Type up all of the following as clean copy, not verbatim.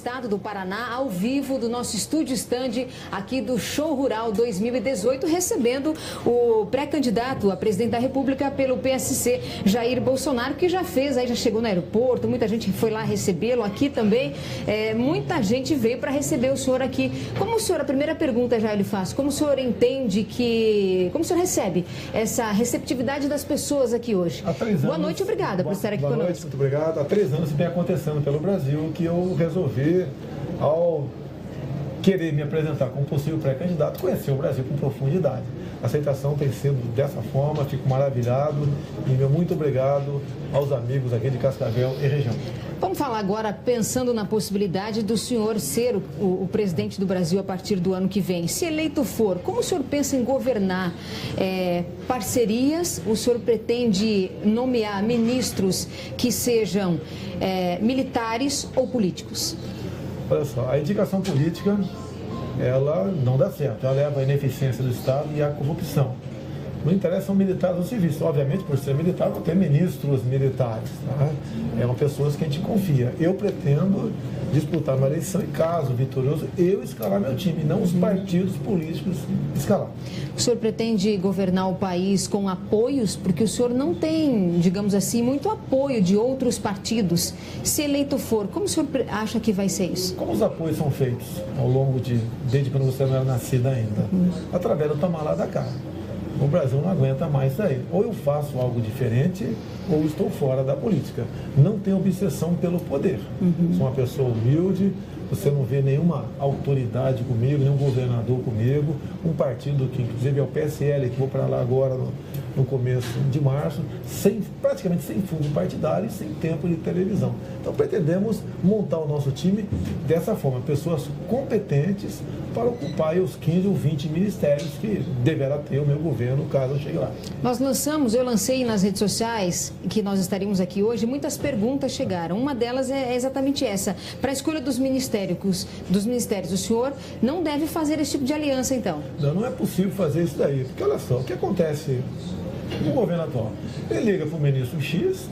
estado do Paraná, ao vivo do nosso estúdio stand aqui do Show Rural 2018, recebendo o pré-candidato a presidente da República pelo PSC, Jair Bolsonaro, que já chegou no aeroporto, muita gente foi lá recebê-lo, aqui também, muita gente veio para receber o senhor aqui. Como o senhor, a primeira pergunta já lhe faço, como o senhor entende como o senhor recebe essa receptividade das pessoas aqui hoje? Boa noite, obrigada por estar aqui conosco. Boa noite, muito obrigado. Há 3 anos vem acontecendo pelo Brasil que eu resolvi, ao querer me apresentar como possível pré-candidato, conhecer o Brasil com profundidade. A aceitação tem sido dessa forma, fico maravilhado e meu muito obrigado aos amigos aqui de Cascavel e região. Vamos falar agora, pensando na possibilidade do senhor ser o presidente do Brasil a partir do ano que vem. Se eleito for, como o senhor pensa em governar? Parcerias? O senhor pretende nomear ministros que sejam militares ou políticos? Olha só, a indicação política, ela não dá certo. Ela leva à ineficiência do Estado e à corrupção. Não interessam militares ou civis. Obviamente, por ser militar, vou ter ministros militares. Tá? É uma pessoa que a gente confia. Eu pretendo disputar uma eleição e, caso vitorioso, eu escalar meu time, não os partidos políticos escalar. O senhor pretende governar o país com apoios? Porque o senhor não tem, digamos assim, muito apoio de outros partidos. Se eleito for, como o senhor acha que vai ser isso? Como os apoios são feitos ao longo desde quando você não era nascida ainda? Através do tomar lá da cá. O Brasil não aguenta mais isso aí. Ou eu faço algo diferente, ou estou fora da política. Não tenho obsessão pelo poder. Sou uma pessoa humilde, você não vê nenhuma autoridade comigo, nenhum governador comigo, um partido que inclusive é o PSL, que vou para lá agora no começo de março, praticamente sem fundo partidário e sem tempo de televisão. Então pretendemos montar o nosso time dessa forma, pessoas competentes para ocupar os 15 ou 20 ministérios que deverá ter o meu governo, caso eu chegue lá. Eu lancei nas redes sociais que nós estaríamos aqui hoje, muitas perguntas chegaram. Uma delas é exatamente essa. Para a escolha dos ministérios, o senhor não deve fazer esse tipo de aliança, então? Não é possível fazer isso daí, porque olha só, o que acontece no governo atual? Ele liga para o ministro X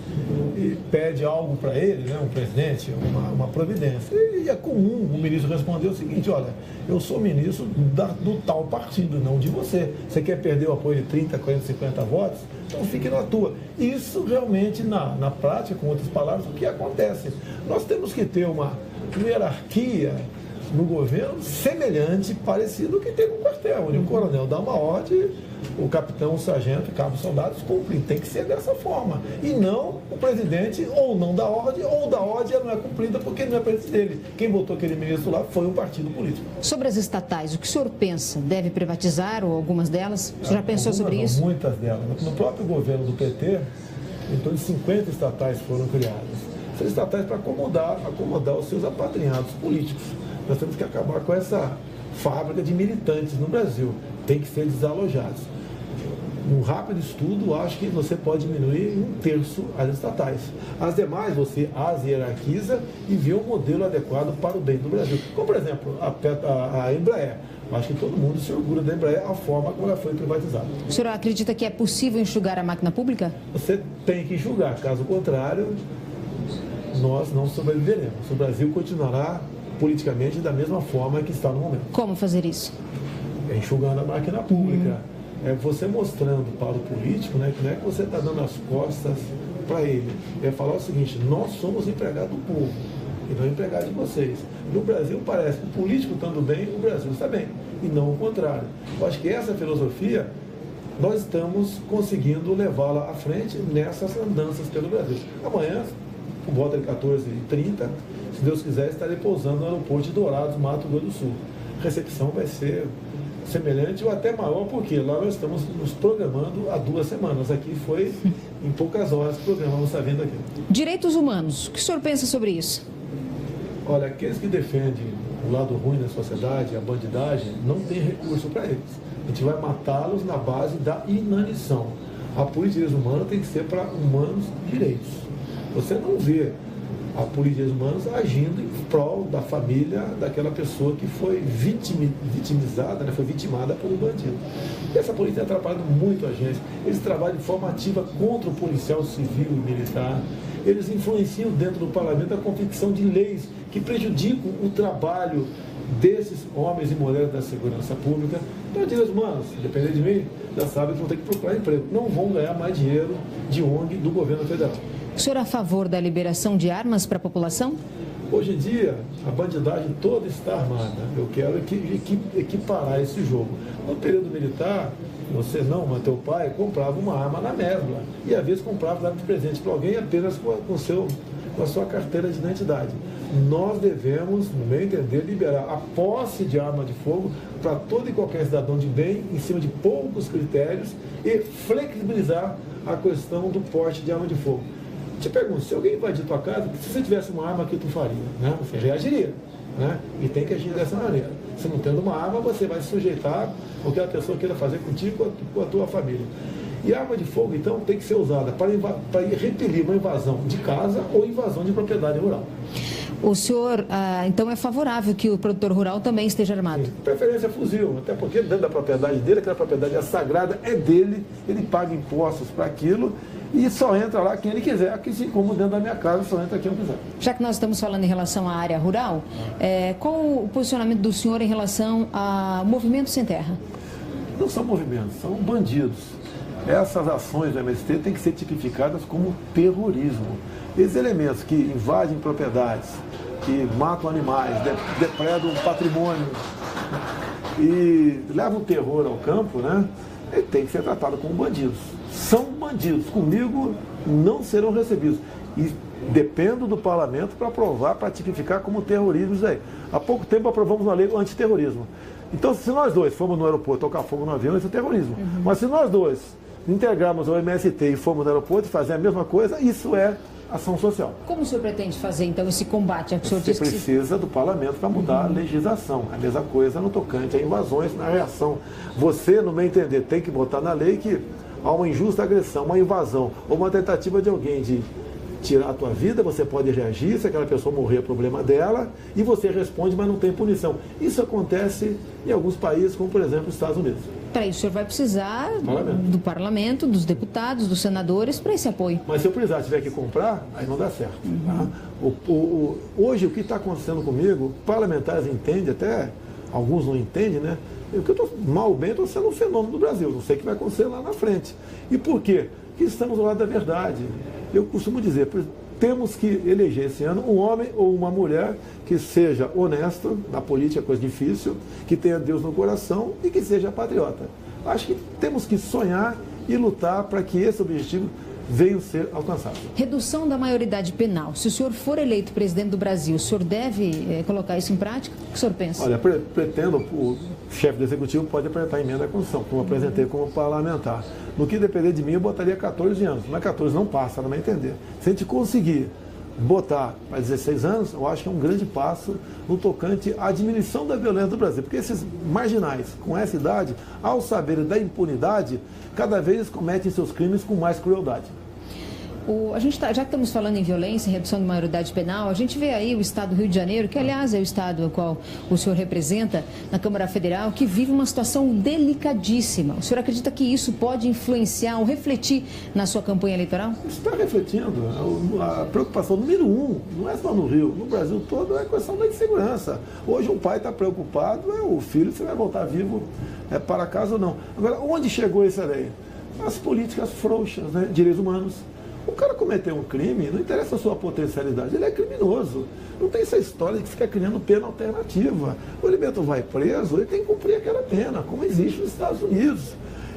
e pede algo para ele, né, um presidente, uma providência. E é comum o ministro responder o seguinte: olha, eu sou ministro do tal partido, não de você. Você quer perder o apoio de 30, 40, 50 votos? Então fique na tua. Isso realmente, na prática, com outras palavras, o que acontece? Nós temos que ter uma hierarquia no governo semelhante, parecido ao que tem no quartel, onde o coronel dá uma ordem, o capitão, o sargento, cabo, os soldados cumprem. Tem que ser dessa forma. E não o presidente ou não dá ordem, ou dá ordem e ela não é cumprida porque não é presidente dele. Quem botou aquele ministro lá foi um partido político. Sobre as estatais, o que o senhor pensa? Deve privatizar ou algumas delas? O senhor já pensou sobre isso? Muitas delas. No próprio governo do PT, em torno de 50 estatais foram criadas. São estatais para acomodar os seus apadrinhados políticos. Nós temos que acabar com essa fábrica de militantes no Brasil. Tem que ser desalojados. Um rápido estudo, acho que você pode diminuir em 1/3 as estatais. As demais, você as hierarquiza e vê um modelo adequado para o bem do Brasil. Como, por exemplo, a Embraer. Acho que todo mundo se orgulha da Embraer, a forma como ela foi privatizada. O senhor acredita que é possível enxugar a máquina pública? Você tem que enxugar. Caso contrário, nós não sobreviveremos. O Brasil continuará politicamente da mesma forma que está no momento. Como fazer isso? Enxugando a máquina pública. É você mostrando para o político, né, que não é que você está dando as costas para ele. É falar o seguinte: nós somos empregados do povo e não empregados de vocês. No Brasil parece que o político estando bem, o Brasil está bem, e não o contrário. Eu acho que essa filosofia nós estamos conseguindo levá-la à frente nessas andanças pelo Brasil. Amanhã, por volta de 14h30, se Deus quiser, estarei pousando no aeroporto de Dourados, Mato Grosso do Sul. A recepção vai ser semelhante ou até maior, porque lá nós estamos nos programando há 2 semanas. Aqui foi em poucas horas que programamos essa vinda aqui. Direitos humanos, o que o senhor pensa sobre isso? Olha, aqueles que defendem o lado ruim da sociedade, a bandidagem, não tem recurso para eles. A gente vai matá-los na base da inanição. A política humana tem que ser para humanos direitos. Você não vê a polícia de humanos agindo em prol da família daquela pessoa que foi vitimizada, né, foi vitimada por um bandido. E essa polícia tem atrapalhado muito a gente. Eles trabalham de forma ativa contra o policial civil e militar. Eles influenciam dentro do parlamento a confecção de leis que prejudicam o trabalho desses homens e mulheres da segurança pública. Então, direitos humanos, dependendo de mim, já sabem que vão ter que procurar emprego. Não vão ganhar mais dinheiro de ONG do governo federal. O senhor é a favor da liberação de armas para a população? Hoje em dia, a bandidagem toda está armada. Eu quero equiparar esse jogo. No período militar, você não, mas teu pai comprava uma arma na mesbla. E às vezes comprava dava de presente para alguém apenas com a sua carteira de identidade. Nós devemos, no meu entender, liberar a posse de arma de fogo para todo e qualquer cidadão de bem, em cima de poucos critérios, e flexibilizar a questão do porte de arma de fogo. Te pergunto, se alguém invadir tua casa, se você tivesse uma arma, o que tu faria? Né? Você reagiria, né? E tem que agir dessa maneira. Se não tendo uma arma, você vai se sujeitar ao que a pessoa queira fazer contigo com a tua família. E a arma de fogo, então, tem que ser usada para repelir uma invasão de casa ou invasão de propriedade rural. O senhor, então, é favorável que o produtor rural também esteja armado? Sim, preferência fuzil, até porque dentro da propriedade dele, aquela propriedade é sagrada, é dele, ele paga impostos para aquilo e só entra lá quem ele quiser, aqui assim como dentro da minha casa, só entra quem eu quiser. Já que nós estamos falando em relação à área rural, qual o posicionamento do senhor em relação ao movimento sem terra? Não são movimentos, são bandidos. Essas ações do MST têm que ser tipificadas como terrorismo. Esses elementos que invadem propriedades, que matam animais, depredam patrimônio e levam terror ao campo, né? Ele tem que ser tratado como bandidos. São bandidos. Comigo não serão recebidos. E dependo do parlamento para aprovar, para tipificar como terrorismo isso aí. Há pouco tempo aprovamos uma lei antiterrorismo. Então, se nós dois formos no aeroporto tocar fogo no avião, isso é terrorismo. Mas se nós dois integrarmos ao MST e formos no aeroporto e fazer a mesma coisa, isso é ação social. Como o senhor pretende fazer, então, esse combate? Você precisa do parlamento para mudar a legislação. A mesma coisa no tocante a invasões, na reação. Você, no meu entender, tem que botar na lei que há uma injusta agressão, uma invasão ou uma tentativa de alguém de tirar a tua vida, você pode reagir, se aquela pessoa morrer é problema dela, e você responde, mas não tem punição. Isso acontece em alguns países, como por exemplo os Estados Unidos. Para isso o senhor vai precisar do parlamento, dos deputados, dos senadores, para esse apoio. Mas se eu precisar, tiver que comprar, aí não dá certo. Tá? Hoje o que está acontecendo comigo, parlamentares entendem, até alguns não entendem, né? O que eu estou mal ou bem, estou sendo um fenômeno do Brasil, não sei o que vai acontecer lá na frente. E por quê? Porque estamos ao lado da verdade. Eu costumo dizer, temos que eleger esse ano um homem ou uma mulher que seja honesto, na política é coisa difícil, que tenha Deus no coração e que seja patriota. Acho que temos que sonhar e lutar para que esse objetivo venha a ser alcançado. Redução da maioridade penal. Se o senhor for eleito presidente do Brasil, o senhor deve colocar isso em prática? O que o senhor pensa? Olha, pretendo, o chefe do Executivo pode apresentar emenda à Constituição, como apresentei como parlamentar. No que depender de mim, eu botaria 14 anos, mas 14 não passa, não vai entender. Se a gente conseguir botar para 16 anos, eu acho que é um grande passo no tocante à diminuição da violência do Brasil. Porque esses marginais, com essa idade, ao saberem da impunidade, cada vez cometem seus crimes com mais crueldade. Já que estamos falando em violência e redução de maioridade penal, a gente vê aí o estado do Rio de Janeiro, que aliás é o estado ao qual o senhor representa na Câmara Federal, que vive uma situação delicadíssima. O senhor acredita que isso pode influenciar ou refletir na sua campanha eleitoral? Está refletindo. A preocupação número 1 não é só no Rio, no Brasil todo é a questão da insegurança. Hoje um pai está preocupado, o filho, se vai voltar vivo para casa ou não. Agora, onde chegou essa lei? As políticas frouxas, né? Direitos humanos. O cara cometeu um crime, não interessa a sua potencialidade, ele é criminoso. Não tem essa história de ficar criando pena alternativa. O elemento vai preso, ele tem que cumprir aquela pena, como existe nos Estados Unidos.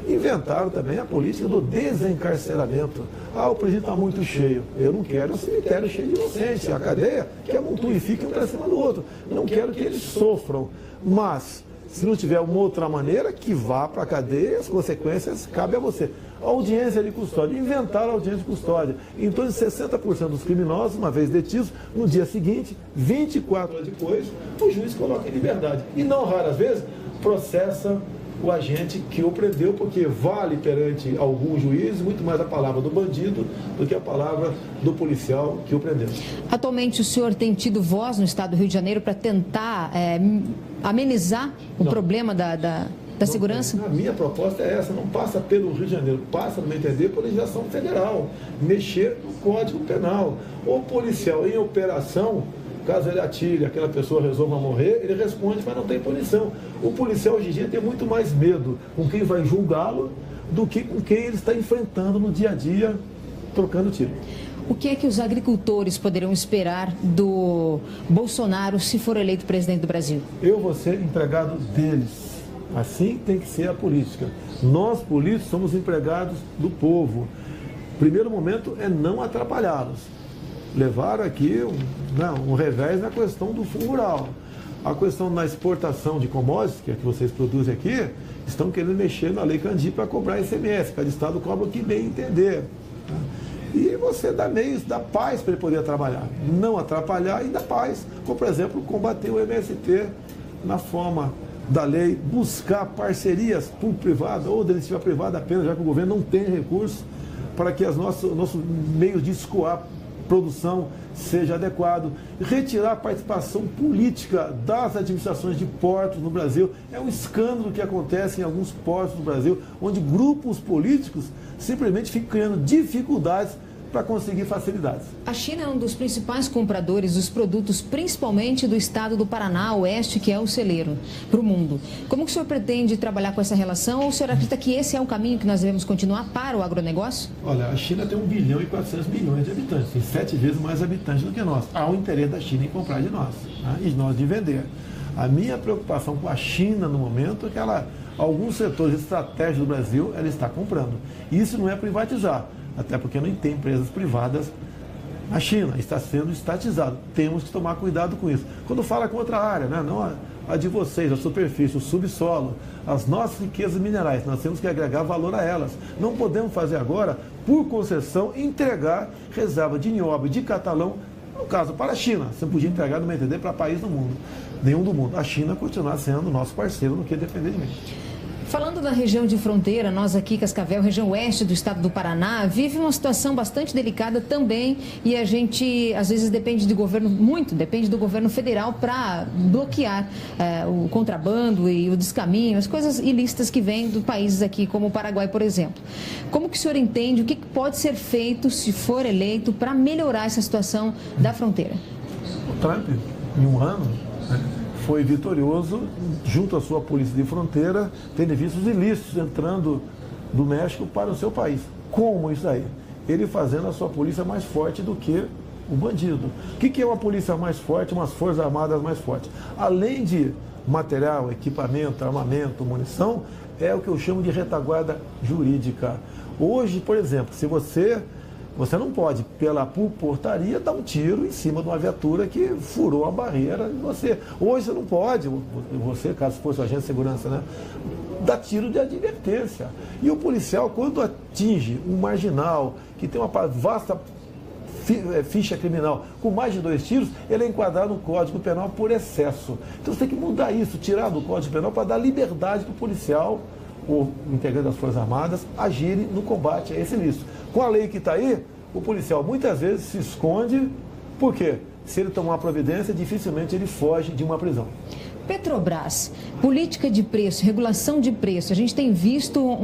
Inventaram também a política do desencarceramento. O presídio está muito cheio. Eu não quero um cemitério cheio de inocentes. A cadeia que amontoe e fique um para cima do outro. Não quero que eles sofram. Mas, se não tiver uma outra maneira, que vá para a cadeia, as consequências cabem a você. A audiência de custódia, inventaram a audiência de custódia. Em torno de 60% dos criminosos, uma vez detidos, no dia seguinte, 24 horas depois, o juiz coloca em liberdade. E não raras vezes, processa o agente que o prendeu, porque vale perante algum juiz muito mais a palavra do bandido do que a palavra do policial que o prendeu. Atualmente o senhor tem tido voz no estado do Rio de Janeiro para tentar amenizar o problema da segurança? A minha proposta é essa, não passa pelo Rio de Janeiro, passa, no meu entender, por legislação federal, mexer no Código Penal. O policial em operação, caso ele atire, aquela pessoa resolva morrer, ele responde, mas não tem punição. O policial hoje em dia tem muito mais medo com quem vai julgá-lo do que com quem ele está enfrentando no dia a dia, trocando tiro. O que é que os agricultores poderão esperar do Bolsonaro se for eleito presidente do Brasil? Eu vou ser empregado deles. Assim tem que ser a política. Nós, políticos, somos empregados do povo. Primeiro momento é não atrapalhá-los. Levaram aqui um revés na questão do fundo rural. A questão da exportação de commodities, que é que vocês produzem aqui, estão querendo mexer na Lei Candir para cobrar ICMS. Cada estado cobra o que bem entender. E você dá meios, dá paz para ele poder trabalhar. Não atrapalhar e dá paz. Como, por exemplo, combater o MST na forma da lei, buscar parcerias público-privada ou da iniciativa privada apenas, já que o governo não tem recursos para que os nossos meios de escoar produção seja adequado, retirar a participação política das administrações de portos no Brasil. É um escândalo que acontece em alguns portos do Brasil, onde grupos políticos simplesmente ficam criando dificuldades para conseguir facilidades. A China é um dos principais compradores dos produtos, principalmente do estado do Paraná, oeste, que é o celeiro, para o mundo. Como que o senhor pretende trabalhar com essa relação? Ou o senhor acredita que esse é o caminho que nós devemos continuar para o agronegócio? Olha, a China tem 1 bilhão e 400 milhões de habitantes, tem 7 vezes mais habitantes do que nós. Há um interesse da China em comprar de nós, né? E nós de vender. A minha preocupação com a China no momento é que alguns setores estratégicos do Brasil ela está comprando. Isso não é privatizar. Até porque não tem empresas privadas na China, está sendo estatizado. Temos que tomar cuidado com isso. Quando fala com outra área, né? Não a de vocês, a superfície, o subsolo, as nossas riquezas minerais, nós temos que agregar valor a elas. Não podemos fazer agora, por concessão, entregar reserva de nióbio, de catalão, no caso para a China. Você não podia entregar, no meu entender, para país do mundo, nenhum do mundo. A China continuar sendo nosso parceiro no que depender de mim. Falando da região de fronteira, nós aqui, Cascavel, região oeste do estado do Paraná, vive uma situação bastante delicada também e a gente, às vezes, depende do governo, muito depende do governo federal para bloquear o contrabando e o descaminho, as coisas ilícitas que vêm de países aqui, como o Paraguai, por exemplo. Como que o senhor entende, o que pode ser feito, se for eleito, para melhorar essa situação da fronteira? O Trump, em um ano, foi vitorioso junto à sua polícia de fronteira, tendo visto os ilícitos entrando do México para o seu país. Como isso aí? Ele fazendo a sua polícia mais forte do que o bandido. O que é uma polícia mais forte, umas forças armadas mais fortes? Além de material, equipamento, armamento, munição, é o que eu chamo de retaguarda jurídica. Hoje, por exemplo, se você não pode, pela portaria, dar um tiro em cima de uma viatura que furou a barreira de você. Hoje você não pode, você, caso fosse o agente de segurança, né, dar tiro de advertência. E o policial, quando atinge um marginal que tem uma vasta ficha criminal com mais de 2 tiros, ele é enquadrado no Código Penal por excesso. Então você tem que mudar isso, tirar do Código Penal para dar liberdade para o policial ou integrante das Forças Armadas agirem no combate a esse ilícito. Com a lei que está aí, o policial muitas vezes se esconde, por quê? Se ele tomar uma providência, dificilmente ele foge de uma prisão. Petrobras, política de preço, regulação de preço. A gente tem visto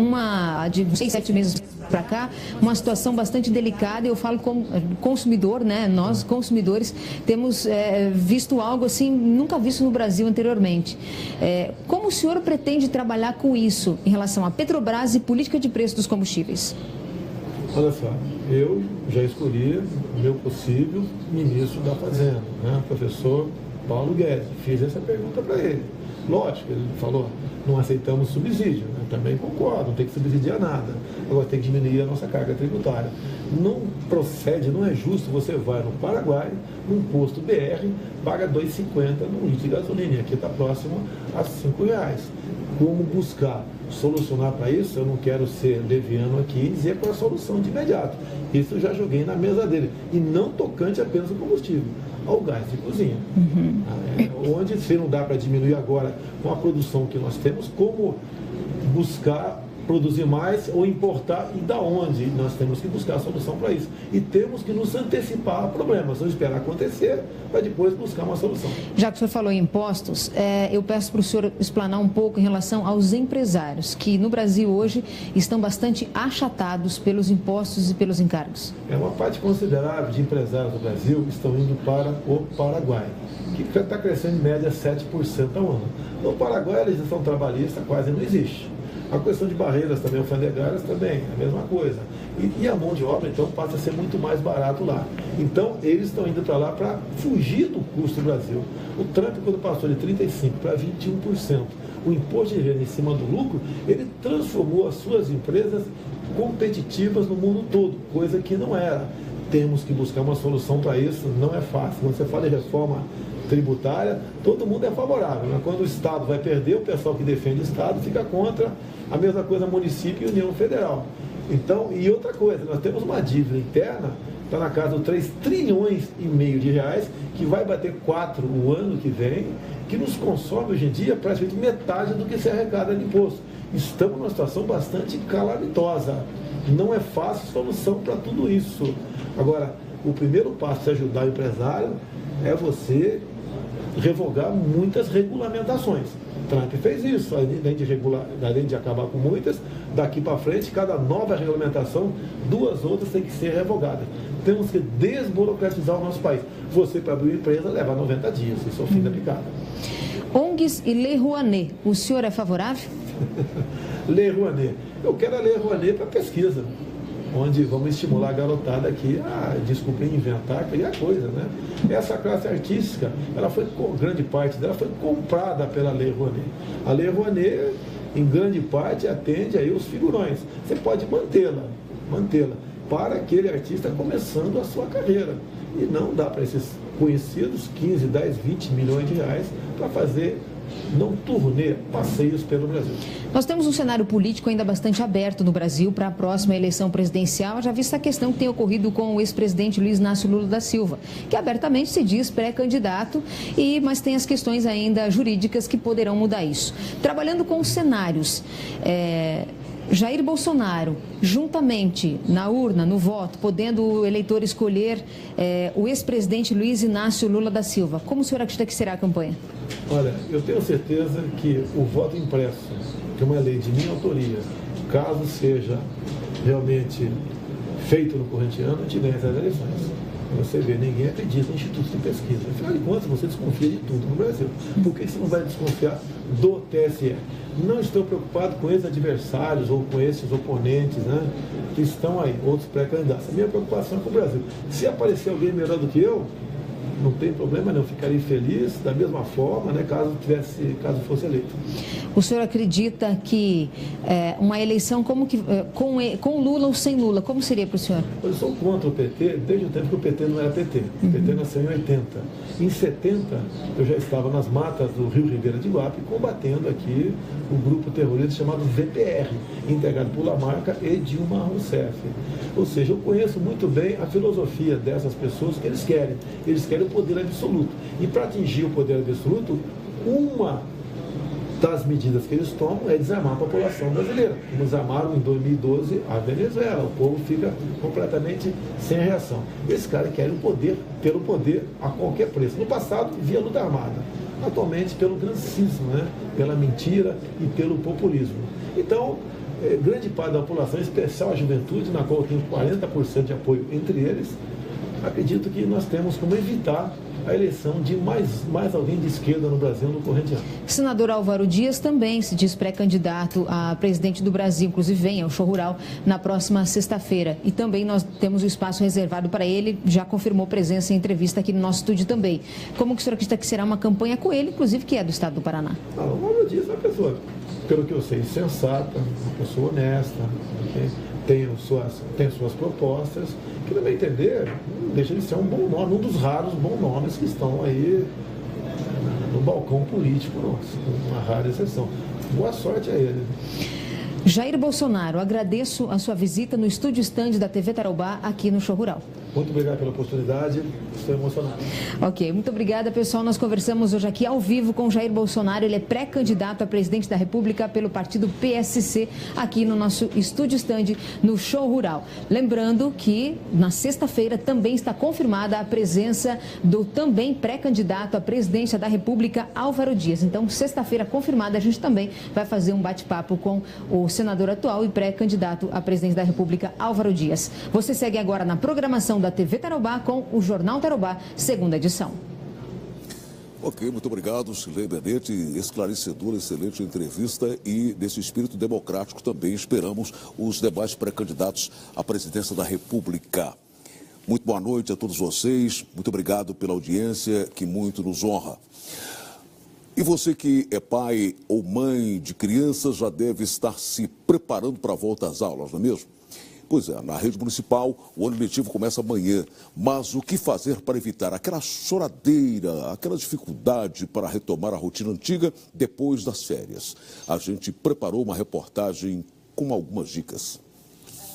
de 6, 7 meses para cá, uma situação bastante delicada. Eu falo como consumidor, né? Nós, consumidores, temos visto algo assim, nunca visto no Brasil anteriormente. Como o senhor pretende trabalhar com isso em relação a Petrobras e política de preço dos combustíveis? Olha só, eu já escolhi o meu possível ministro da Fazenda, né? O professor Paulo Guedes. Fiz essa pergunta para ele. Lógico, ele falou, não aceitamos subsídio. Eu também concordo, não tem que subsidiar nada. Agora tem que diminuir a nossa carga tributária. Não procede, não é justo, você vai no Paraguai, num posto BR, paga R$ 2,50 num litro de gasolina. E aqui está próximo a R$ 5,00. Como buscar solucionar para isso? Eu não quero ser leviano aqui e dizer qual é a solução de imediato. Isso eu já joguei na mesa dele. E não tocante apenas ao combustível, ao gás de cozinha. Onde se não dá para diminuir agora com a produção que nós temos, como buscar produzir mais ou importar, e da onde nós temos que buscar a solução para isso. E temos que nos antecipar a problemas, não esperar acontecer para depois buscar uma solução. Já que o senhor falou em impostos, eu peço para o senhor explanar um pouco em relação aos empresários, que no Brasil hoje estão bastante achatados pelos impostos e pelos encargos. Uma parte considerável de empresários do Brasil estão indo para o Paraguai, que está crescendo em média 7% ao ano. No Paraguai, a legislação trabalhista quase não existe. A questão de barreiras também alfandegárias também, a mesma coisa. E a mão de obra, então, passa a ser muito mais barato lá. Então, eles estão indo para lá para fugir do custo do Brasil. O Trump, quando passou de 35% para 21%, o imposto de renda em cima do lucro, ele transformou as suas empresas competitivas no mundo todo, coisa que não era. Temos que buscar uma solução para isso, não é fácil. Quando você fala em reforma tributária, todo mundo é favorável, mas quando o Estado vai perder, o pessoal que defende o Estado fica contra. A mesma coisa município e União Federal. Então, e outra coisa, nós temos uma dívida interna, está na casa de 3,5 trilhões de reais, que vai bater 4 o ano que vem, que nos consome hoje em dia praticamente metade do que se arrecada de imposto. Estamos numa situação bastante calamitosa. Não é fácil solução para tudo isso. Agora, o primeiro passo de ajudar o empresário é você revogar muitas regulamentações. Trump fez isso, além de acabar com muitas, daqui para frente, cada nova regulamentação, 2 outras têm que ser revogadas. Temos que desburocratizar o nosso país. Você, para abrir uma empresa, leva 90 dias, isso é o fim da picada. ONGs e Lei Rouanet, o senhor é favorável? Lei Rouanet. Eu quero a Lei Rouanet para pesquisa, onde vamos estimular a garotada aqui a, desculpem, inventar, criar coisa, né? Essa classe artística, ela foi, grande parte dela foi comprada pela Lei Rouanet. A Lei Rouanet, em grande parte, atende aí os figurões. Você pode mantê-la para aquele artista começando a sua carreira. E não dá para esses conhecidos 15, 10, 20 milhões de reais para fazer não turnê, passeios pelo Brasil. Nós temos um cenário político ainda bastante aberto no Brasil para a próxima eleição presidencial, já vista a questão que tem ocorrido com o ex-presidente Luiz Inácio Lula da Silva, que abertamente se diz pré-candidato, mas tem as questões ainda jurídicas que poderão mudar isso. Trabalhando com os cenários, Jair Bolsonaro, juntamente na urna, no voto, podendo o eleitor escolher o ex-presidente Luiz Inácio Lula da Silva, como o senhor acredita que será a campanha? Olha, eu tenho certeza que o voto impresso, que é uma lei de minha autoria, caso seja realmente feito no corrente ano, te ganha essas eleições. Você vê, ninguém acredita em institutos de pesquisa. Afinal de contas, você desconfia de tudo no Brasil. Por que você não vai desconfiar do TSE? Não estou preocupado com esses adversários ou com esses oponentes, né, que estão aí, outros pré-candidatos. A minha preocupação é com o Brasil. Se aparecer alguém melhor do que eu, não tem problema não, ficaria feliz da mesma forma, né, caso fosse eleito. O senhor acredita que uma eleição com Lula ou sem Lula, como seria para o senhor? Eu sou contra o PT desde o tempo que o PT não era PT. O PT nasceu em 80. Em 70, eu já estava nas matas do Rio Ribeira de Guape, combatendo aqui um grupo terrorista chamado VPR, integrado por Lamarca e Dilma Rousseff. Ou seja, eu conheço muito bem a filosofia dessas pessoas que eles querem. Eles querem o poder absoluto. E para atingir o poder absoluto, uma das medidas que eles tomam é desarmar a população brasileira. Como desarmaram em 2012 a Venezuela. O povo fica completamente sem reação. Esses caras querem o poder pelo poder a qualquer preço. No passado, via luta armada. Atualmente, pelo grancismo, né? Pela mentira e pelo populismo. Então, grande parte da população, em especial a juventude, na qual eu tenho 40% de apoio entre eles, acredito que nós temos como evitar a eleição de mais alguém de esquerda no Brasil no corrente ano. Senador Álvaro Dias também se diz pré-candidato a presidente do Brasil, inclusive vem ao Show Rural na próxima sexta-feira. E também nós temos o espaço reservado para ele, já confirmou presença em entrevista aqui no nosso estúdio também. Como que o senhor acredita que será uma campanha com ele, inclusive que é do estado do Paraná? O Álvaro Dias é uma pessoa, pelo que eu sei, sensata, uma pessoa honesta, tem suas propostas, que, no meu entender, não deixa de ser um bom nome, um dos raros bons nomes que estão aí no balcão político nosso, uma rara exceção. Boa sorte a ele. Jair Bolsonaro, agradeço a sua visita no estúdio stand da TV Tarobá aqui no Show Rural. Muito obrigado pela oportunidade. Estou emocionado. Ok, muito obrigada, pessoal. Nós conversamos hoje aqui ao vivo com Jair Bolsonaro. Ele é pré-candidato a presidente da República pelo partido PSC, aqui no nosso estúdio stand no Show Rural. Lembrando que na sexta-feira também está confirmada a presença do também pré-candidato à presidência da República, Álvaro Dias. Então, sexta-feira confirmada, a gente também vai fazer um bate-papo com o senador atual e pré-candidato à presidência da República, Álvaro Dias. Você segue agora na programação da TV Tarobá com o Jornal Tarobá, segunda edição. Ok, muito obrigado, Silene Benete, esclarecedora, excelente entrevista e nesse espírito democrático também esperamos os demais pré-candidatos à presidência da República. Muito boa noite a todos vocês, muito obrigado pela audiência que muito nos honra. E você que é pai ou mãe de crianças já deve estar se preparando para a volta às aulas, não é mesmo? Pois é, na rede municipal o ano letivo começa amanhã, mas o que fazer para evitar aquela choradeira, aquela dificuldade para retomar a rotina antiga depois das férias? A gente preparou uma reportagem com algumas dicas.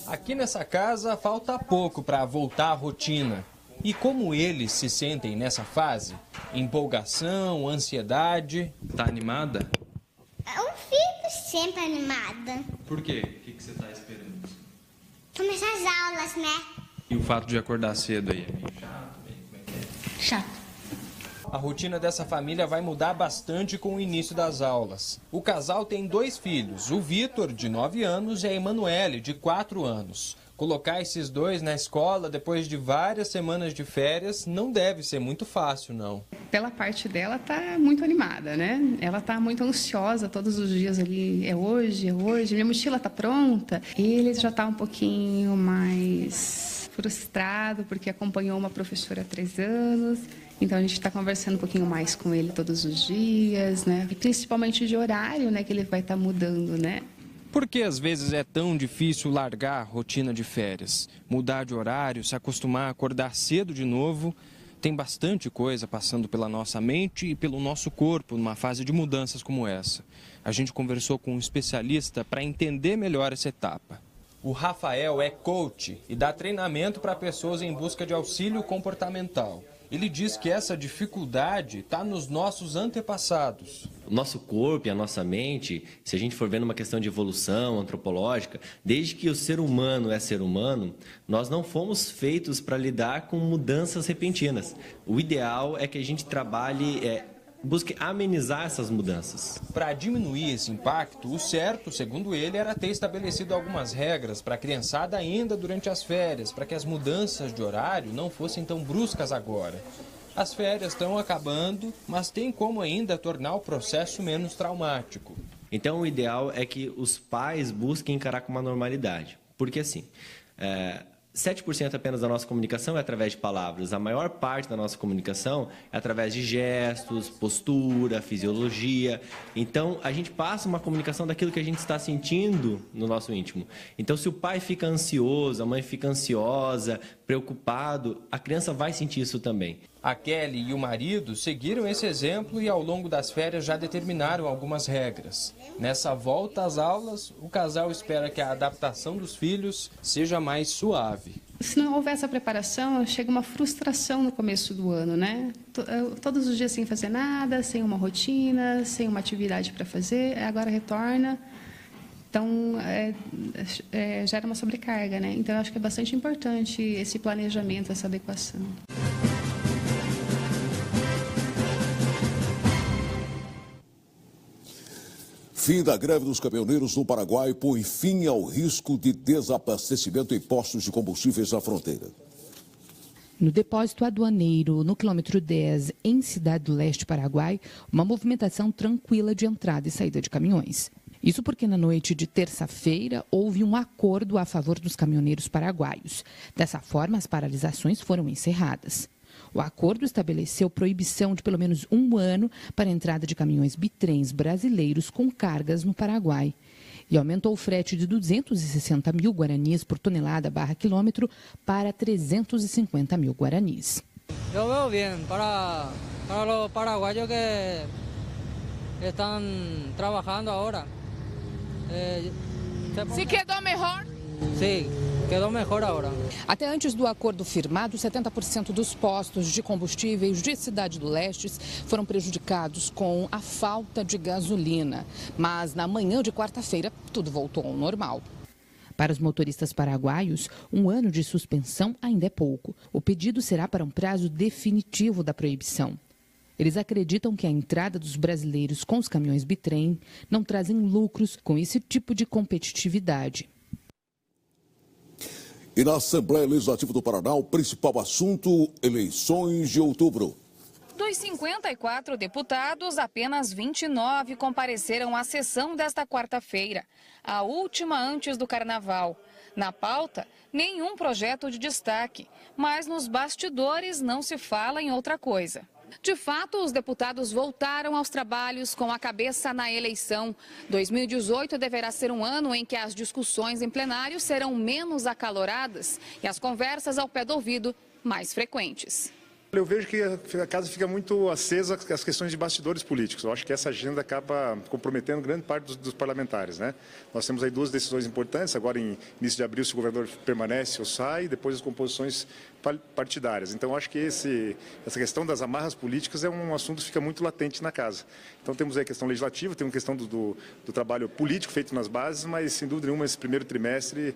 Aqui nessa casa falta pouco para voltar à rotina. E como eles se sentem nessa fase? Empolgação, ansiedade? Tá animada? Eu fico sempre animada. Por quê? O que você tá esperando? Começar as aulas, né? E o fato de acordar cedo aí é meio chato? Como é que é? Chato. A rotina dessa família vai mudar bastante com o início das aulas. O casal tem 2 filhos, o Vitor, de 9 anos, e a Emanuele, de 4 anos. Colocar esses dois na escola depois de várias semanas de férias não deve ser muito fácil, não. Pela parte dela, tá muito animada, né? Ela tá muito ansiosa todos os dias ali. É hoje, minha mochila tá pronta. Ele já tá um pouquinho mais frustrado porque acompanhou uma professora há 3 anos. Então a gente está conversando um pouquinho mais com ele todos os dias, né? E principalmente de horário, né? Que ele vai estar mudando, né? Por que às vezes é tão difícil largar a rotina de férias? Mudar de horário, se acostumar a acordar cedo de novo? Tem bastante coisa passando pela nossa mente e pelo nosso corpo numa fase de mudanças como essa. A gente conversou com um especialista para entender melhor essa etapa. O Rafael é coach e dá treinamento para pessoas em busca de auxílio comportamental. Ele diz que essa dificuldade está nos nossos antepassados. O nosso corpo e a nossa mente, se a gente for vendo uma questão de evolução antropológica, desde que o ser humano é ser humano, nós não fomos feitos para lidar com mudanças repentinas. O ideal é que a gente trabalhe, busque amenizar essas mudanças. Para diminuir esse impacto, o certo, segundo ele, era ter estabelecido algumas regras para a criançada ainda durante as férias, para que as mudanças de horário não fossem tão bruscas agora. As férias estão acabando, mas tem como ainda tornar o processo menos traumático. Então, o ideal é que os pais busquem encarar com uma normalidade. Porque, assim, 7% apenas da nossa comunicação é através de palavras. A maior parte da nossa comunicação é através de gestos, postura, fisiologia. Então, a gente passa uma comunicação daquilo que a gente está sentindo no nosso íntimo. Então, se o pai fica ansioso, a mãe fica ansiosa, preocupado, a criança vai sentir isso também. A Kelly e o marido seguiram esse exemplo e ao longo das férias já determinaram algumas regras. Nessa volta às aulas, o casal espera que a adaptação dos filhos seja mais suave. Se não houver essa preparação, chega uma frustração no começo do ano, né? Todos os dias sem fazer nada, sem uma rotina, sem uma atividade para fazer, agora retorna. Então, gera uma sobrecarga, né? Então, eu acho que é bastante importante esse planejamento, essa adequação. Fim da greve dos caminhoneiros no Paraguai põe fim ao risco de desabastecimento em postos de combustíveis na fronteira. No depósito aduaneiro, no quilômetro 10, em Cidade do Leste, Paraguai, uma movimentação tranquila de entrada e saída de caminhões. Isso porque na noite de terça-feira houve um acordo a favor dos caminhoneiros paraguaios. Dessa forma, as paralisações foram encerradas. O acordo estabeleceu proibição de pelo menos 1 ano para a entrada de caminhões bitrens brasileiros com cargas no Paraguai. E aumentou o frete de 260 mil guaranis por tonelada / quilômetro para 350 mil guaranis. Eu vejo bem para os paraguaios que estão trabalhando agora. Se quedou melhor? Sim, quedó mejor ahora. Até antes do acordo firmado, 70% dos postos de combustíveis de Cidade do Leste foram prejudicados com a falta de gasolina. Mas na manhã de quarta-feira, tudo voltou ao normal. Para os motoristas paraguaios, 1 ano de suspensão ainda é pouco. O pedido será para um prazo definitivo da proibição. Eles acreditam que a entrada dos brasileiros com os caminhões bitrem não trazem lucros com esse tipo de competitividade. E na Assembleia Legislativa do Paraná, o principal assunto, eleições de outubro. Dos 54 deputados, apenas 29 compareceram à sessão desta quarta-feira, a última antes do Carnaval. Na pauta, nenhum projeto de destaque, mas nos bastidores não se fala em outra coisa. De fato, os deputados voltaram aos trabalhos com a cabeça na eleição. 2018 deverá ser um ano em que as discussões em plenário serão menos acaloradas e as conversas ao pé do ouvido mais frequentes. Eu vejo que a casa fica muito acesa com as questões de bastidores políticos. Eu acho que essa agenda acaba comprometendo grande parte dos parlamentares, né? Nós temos aí 2 decisões importantes, agora em início de abril, se o governador permanece ou sai, depois as composições partidárias. Então, eu acho que essa questão das amarras políticas é um assunto que fica muito latente na casa. Então, temos aí a questão legislativa, temos a questão do trabalho político feito nas bases, mas, sem dúvida nenhuma, esse primeiro trimestre,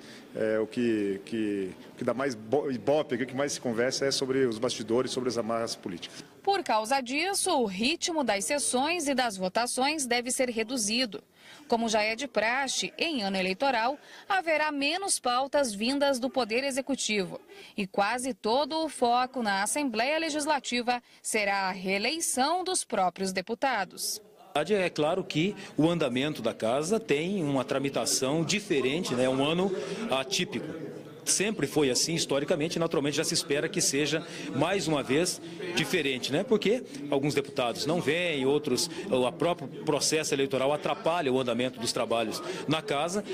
o que dá mais ibope, o que mais se conversa é sobre os bastidores, sobre as amarras políticas. Por causa disso, o ritmo das sessões e das votações deve ser reduzido. Como já é de praxe, em ano eleitoral, haverá menos pautas vindas do Poder Executivo. E quase todo o foco na Assembleia Legislativa será a reeleição dos próprios deputados. É claro que o andamento da casa tem uma tramitação diferente, né? Um ano atípico. Sempre foi assim, historicamente, naturalmente já se espera que seja, mais uma vez, diferente, né? Porque alguns deputados não vêm, outros, o próprio processo eleitoral atrapalha o andamento dos trabalhos na casa.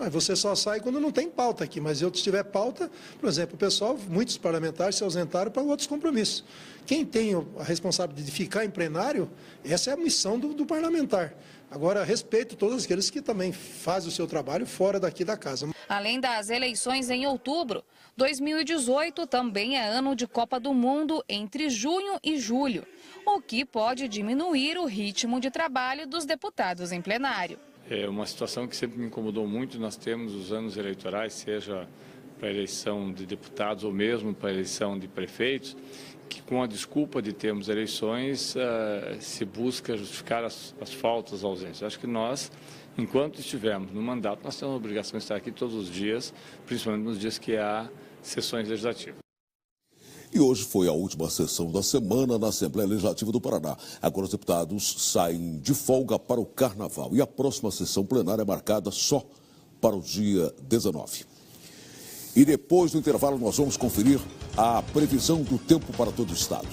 Você só sai quando não tem pauta aqui, mas se tiver pauta, por exemplo, o pessoal, muitos parlamentares se ausentaram para outros compromissos. Quem tem a responsabilidade de ficar em plenário, essa é a missão do parlamentar. Agora, respeito todos aqueles que também fazem o seu trabalho fora daqui da casa. Além das eleições em outubro, 2018 também é ano de Copa do Mundo entre junho e julho, o que pode diminuir o ritmo de trabalho dos deputados em plenário. É uma situação que sempre me incomodou muito. Nós temos os anos eleitorais, seja para a eleição de deputados ou mesmo para a eleição de prefeitos, que com a desculpa de termos eleições se busca justificar as faltas, as ausências. Acho que nós, enquanto estivermos no mandato, nós temos a obrigação de estar aqui todos os dias, principalmente nos dias que há sessões legislativas. E hoje foi a última sessão da semana na Assembleia Legislativa do Paraná. Agora os deputados saem de folga para o Carnaval e a próxima sessão plenária é marcada só para o dia 19. E depois do intervalo nós vamos conferir a previsão do tempo para todo o estado.